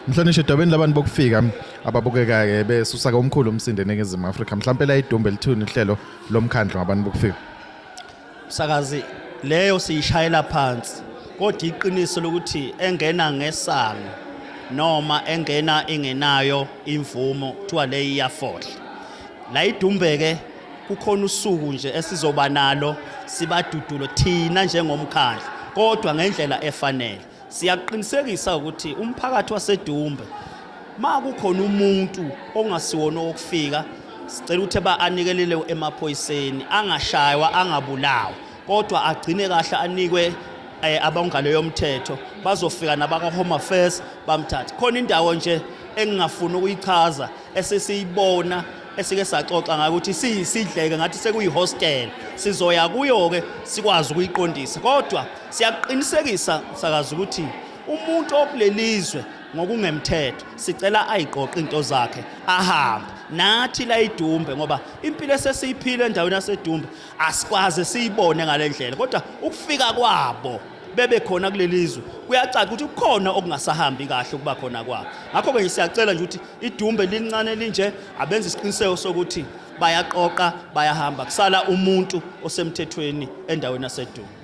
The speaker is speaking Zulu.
Mhlonishwa edabeni labantu bokufika ababukeka ke besusa komkhulu umsindo eNingizimu Afrika mhlawumbe la idumbe lithuni ihlelo lomkhandlu ngabantu bokufika. Msakazi leyo siyishayela phansi kodwa iqiniso lokuthi engena ngesango noma engena ingenayo imvumo kuthiwa le iyafohla. La idumbeke kukhona usuku nje esizoba nalo sibadudulo thina njengomkhandlu kodwa ngendlela efanele. Siyaqinisekisa ukuthi umphakathi waseDumbe makukhona umuntu ongasiwona okufika sicela ukuthi anikelele emaphoyiseni angashaywa angabulawa kodwa agcine kahle anikwe abangaleyo yomthetho bazofika nabaka Home Affairs bamthatha. Khona indawo nje engingafuna ukuyichaza esesiyibona esike saxoxa ngayo ukuthi siyisidleke ngathi sekuyihostel sizoya kuyo ke sikwazi ukuyiqondisa kodwa siyaqinisekisa Msakazi ukuthi umuntu okulelizwe ngokungemthetho sicela ayiqoqe into zakhe ahambe nathi la iDumbe ngoba impilo esesiyiphile endaweni yaseDumbe asikwaze siyibone ngalendlela kodwa ukufika kwabo bebe khona kulelizwe kuyacaca ukuthi kukhona okungasahambi kahle ukuba khona kwabo. Ngakho ke siyacela nje ukuthi iDumbe lincane linje abenze isiqiniseko sokuthi bayaqoqa bayahamba kusala umuntu osemthethweni endaweni yaseDumbe.